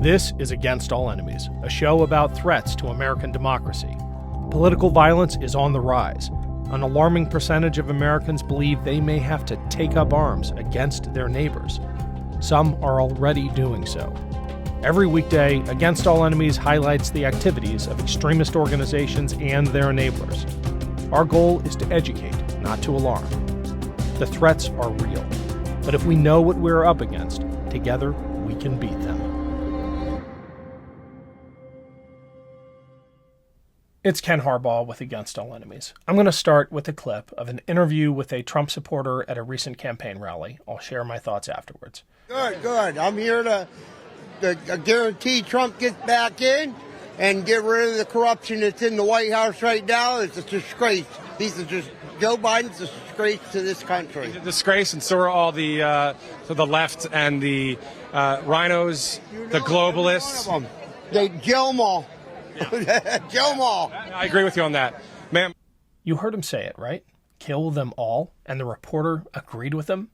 This is Against All Enemies, a show about threats to American democracy. Political violence is on the rise. An alarming percentage of Americans believe they may have to take up arms against their neighbors. Some are already doing so. Every weekday, Against All Enemies highlights the activities of extremist organizations and their enablers. Our goal is to educate, not to alarm. The threats are real, but if we know what we're up against, together we can beat them. It's Ken Harbaugh with Against All Enemies. I'm going to start with a clip of an interview with a Trump supporter at a recent campaign rally. I'll share my thoughts afterwards. Good. I'm here to guarantee Trump gets back in and get rid of the corruption that's in the White House right now. It's a disgrace. Joe Biden's a disgrace to this country. He's a disgrace, and so are all the left and the rhinos, the globalists. They kill them all. Kill them all. I agree with you on that. Ma'am. You heard him say it, right? Kill them all, and the reporter agreed with him?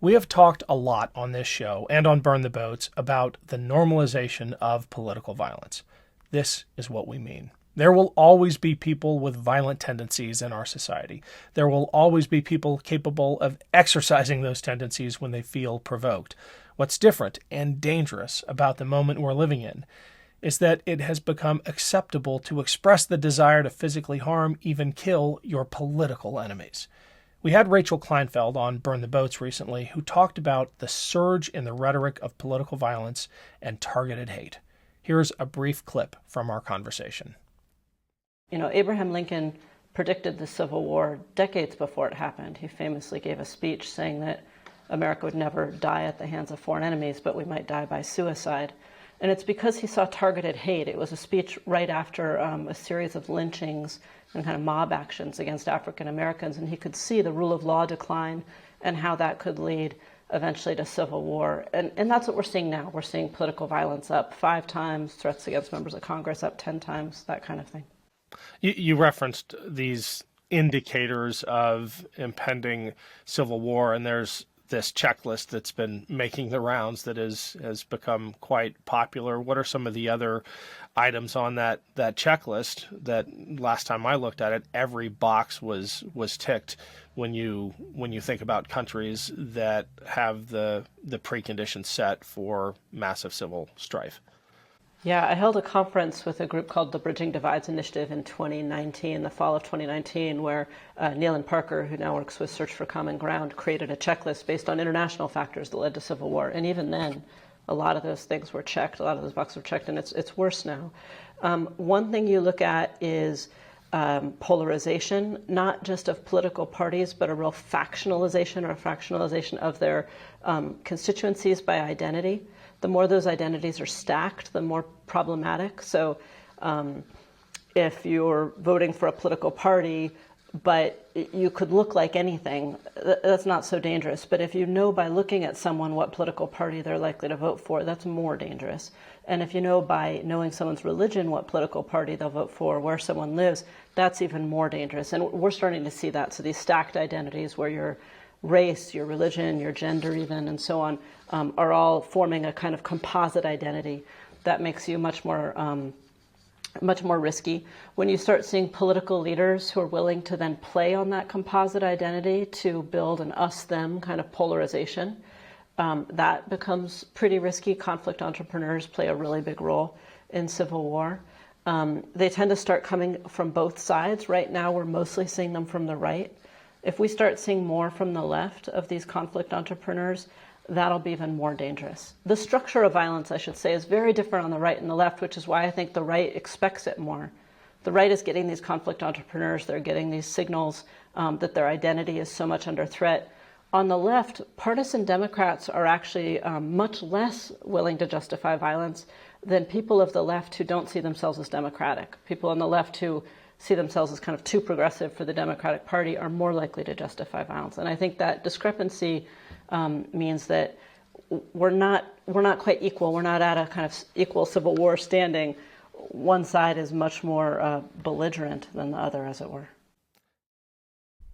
We have talked a lot on this show and on Burn the Boats about the normalization of political violence. This is what we mean. There will always be people with violent tendencies in our society. There will always be people capable of exercising those tendencies when they feel provoked. What's different and dangerous about the moment we're living in is that it has become acceptable to express the desire to physically harm, even kill, your political enemies. We had Rachel Kleinfeld on Burn the Boats recently, who talked about the surge in the rhetoric of political violence and targeted hate. Here's a brief clip from our conversation. You know, Abraham Lincoln predicted the Civil War decades before it happened. He famously gave a speech saying that America would never die at the hands of foreign enemies, but we might die by suicide. And it's because he saw targeted hate. It was a speech right after a series of lynchings and kind of mob actions against African Americans, and he could see the rule of law decline and how that could lead eventually to civil war. And that's what we're seeing now. We're seeing political violence up 5 times, threats against members of Congress up 10 times, that kind of thing. You referenced these indicators of impending civil war, and there's this checklist that's been making the rounds that has become quite popular. What are some of the other items on that checklist that last time I looked at it, every box was ticked when you think about countries that have the preconditions set for massive civil strife? Yeah, I held a conference with a group called the Bridging Divides Initiative in 2019, the fall of 2019, where Neil and Parker, who now works with Search for Common Ground, created a checklist based on international factors that led to civil war. And even then, a lot of those things were checked, a lot of those boxes were checked, and it's worse now. One thing you look at is polarization, not just of political parties, but a real factionalization or a fractionalization of their constituencies by identity. The more those identities are stacked, the more problematic. So if you're voting for a political party, but you could look like anything, that's not so dangerous. But if you know by looking at someone what political party they're likely to vote for, that's more dangerous. And if you know by knowing someone's religion what political party they'll vote for, where someone lives, that's even more dangerous. And we're starting to see that. So these stacked identities where your race, your religion, your gender even, and so on, are all forming a kind of composite identity that makes you much more risky. When you start seeing political leaders who are willing to then play on that composite identity to build an us-them kind of polarization, that becomes pretty risky. Conflict entrepreneurs play a really big role in civil war. They tend to start coming from both sides. Right now, we're mostly seeing them from the right. If we start seeing more from the left of these conflict entrepreneurs, that'll be even more dangerous. The structure of violence, I should say, is very different on the right and the left, which is why I think the right expects it more. The right is getting these conflict entrepreneurs, they're getting these signals that their identity is so much under threat. On the left, partisan Democrats are actually much less willing to justify violence than people of the left who don't see themselves as democratic. People on the left who see themselves as kind of too progressive for the Democratic Party are more likely to justify violence. And I think that discrepancy means that we're not quite equal. We're not at a kind of equal Civil War standing. One side is much more belligerent than the other, as it were.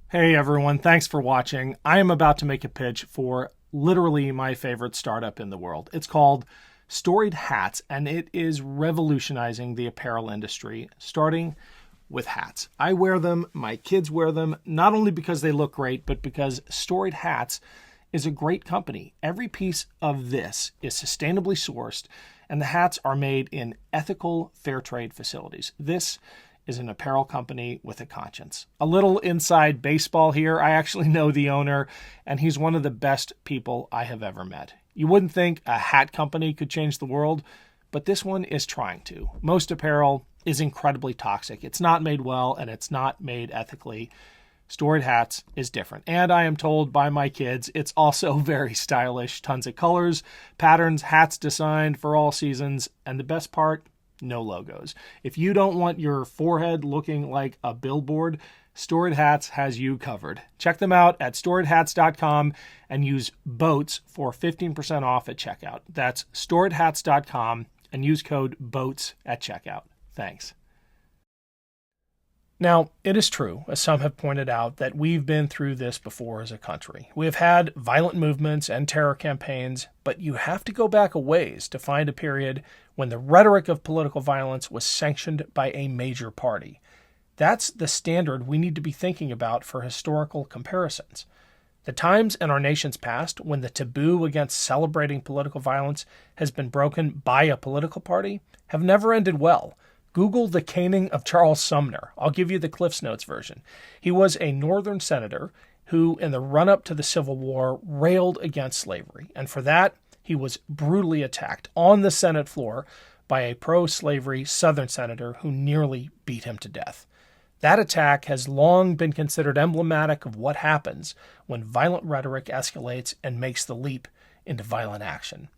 Hey everyone, thanks for watching. I am about to make a pitch for literally my favorite startup in the world. It's called storied hats, and it is revolutionizing the apparel industry, starting with hats. I wear them, my kids wear them, not only because they look great, but because Storied Hats is a great company. Every piece of this is sustainably sourced, and the hats are made in ethical, fair trade facilities. This is an apparel company with a conscience. A little inside baseball here. I actually know the owner, and he's one of the best people I have ever met. You wouldn't think a hat company could change the world, but this one is trying to. Most apparel is incredibly toxic. It's not made well, and it's not made ethically. Storied Hats is different. And I am told by my kids, it's also very stylish. Tons of colors, patterns, hats designed for all seasons, and the best part, no logos. If you don't want your forehead looking like a billboard, Storied Hats has you covered. Check them out at storiedhats.com and use BOATS for 15% off at checkout. That's storiedhats.com and use code BOATS at checkout. Thanks. Now, it is true, as some have pointed out, that we've been through this before as a country. We have had violent movements and terror campaigns, but you have to go back a ways to find a period when the rhetoric of political violence was sanctioned by a major party. That's the standard we need to be thinking about for historical comparisons. The times in our nation's past when the taboo against celebrating political violence has been broken by a political party have never ended well. Google the caning of Charles Sumner. I'll give you the Cliff's Notes version. He was a Northern senator who, in the run-up to the Civil War, railed against slavery. And for that, he was brutally attacked on the Senate floor by a pro-slavery Southern senator who nearly beat him to death. That attack has long been considered emblematic of what happens when violent rhetoric escalates and makes the leap into violent action.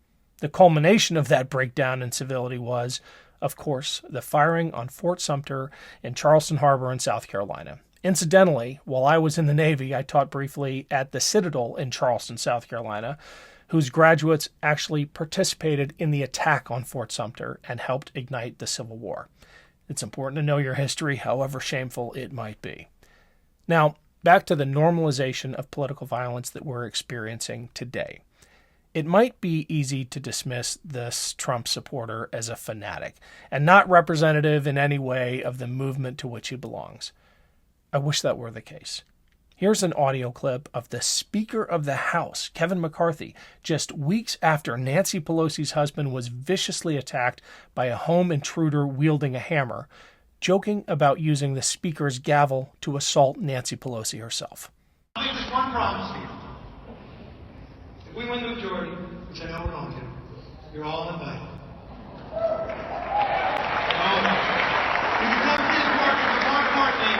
The culmination of that breakdown in civility was, of course, the firing on Fort Sumter in Charleston Harbor in South Carolina. Incidentally, while I was in the Navy, I taught briefly at the Citadel in Charleston, South Carolina, whose graduates actually participated in the attack on Fort Sumter and helped ignite the Civil War. It's important to know your history, however shameful it might be. Now, back to the normalization of political violence that we're experiencing today. It might be easy to dismiss this Trump supporter as a fanatic and not representative in any way of the movement to which he belongs. I wish that were the case. Here's an audio clip of the Speaker of the House, Kevin McCarthy, just weeks after Nancy Pelosi's husband was viciously attacked by a home intruder wielding a hammer, joking about using the Speaker's gavel to assault Nancy Pelosi herself. I'll make just one promise to you. If we win the majority, which I know we're going to, you're all invited. If you come to this court, but more importantly,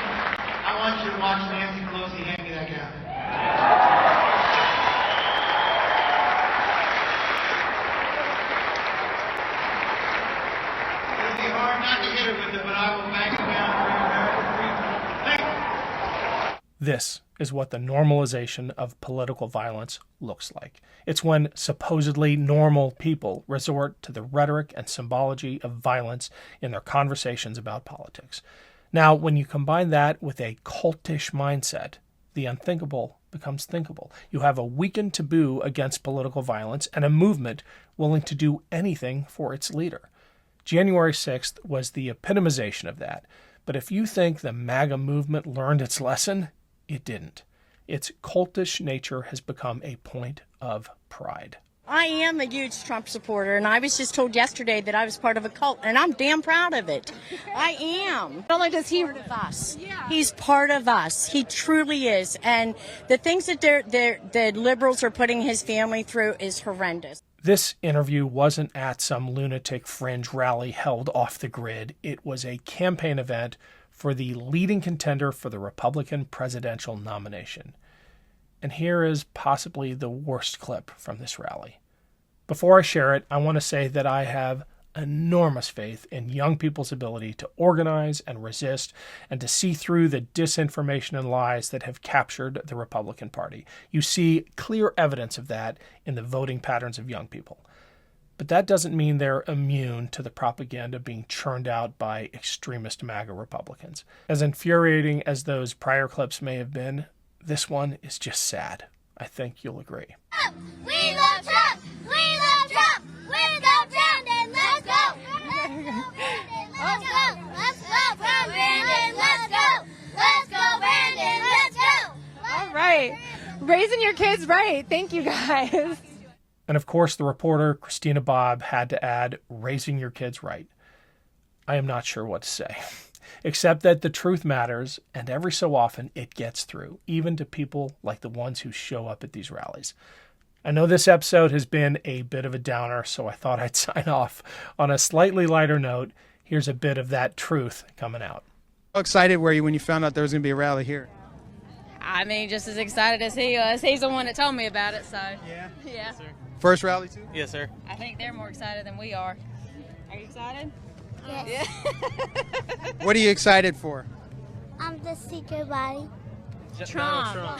I want you to watch Nancy Pelosi hand me that gavel. It'll be hard not to hit her with it, but I will bang it down for American freedom. Thank you. This is what the normalization of political violence looks like. It's when supposedly normal people resort to the rhetoric and symbology of violence in their conversations about politics. Now, when you combine that with a cultish mindset, the unthinkable becomes thinkable. You have a weakened taboo against political violence and a movement willing to do anything for its leader. January 6th was the epitomization of that. But if you think the MAGA movement learned its lesson, it didn't. Its cultish nature has become a point of pride. I am a huge Trump supporter, and I was just told yesterday that I was part of a cult, and I'm damn proud of it. I am. Not only does he part of us, he's part of us. He truly is, and the things that the liberals are putting his family through is horrendous. This interview wasn't at some lunatic fringe rally held off the grid. It was a campaign event for the leading contender for the Republican presidential nomination. And here is possibly the worst clip from this rally. Before I share it, I want to say that I have enormous faith in young people's ability to organize and resist and to see through the disinformation and lies that have captured the Republican Party. You see clear evidence of that in the voting patterns of young people. But that doesn't mean they're immune to the propaganda being churned out by extremist MAGA Republicans. As infuriating as those prior clips may have been, this one is just sad. I think you'll agree. We love Trump! We love Trump! We love Trump! Raising your kids right. Thank you, guys. And of course, the reporter, Christina Bobb, had to add, raising your kids right. I am not sure what to say, except that the truth matters, and every so often it gets through, even to people like the ones who show up at these rallies. I know this episode has been a bit of a downer, so I thought I'd sign off on a slightly lighter note. Here's a bit of that truth coming out. How excited were you when you found out there was going to be a rally here? I mean, just as excited as he was. He's the one that told me about it, so. Yeah? Yeah. Yes, sir. First rally, too? Yes, sir. I think they're more excited than we are. Are you excited? Yes. Yeah. What are you excited for? I'm the secret body. Trump.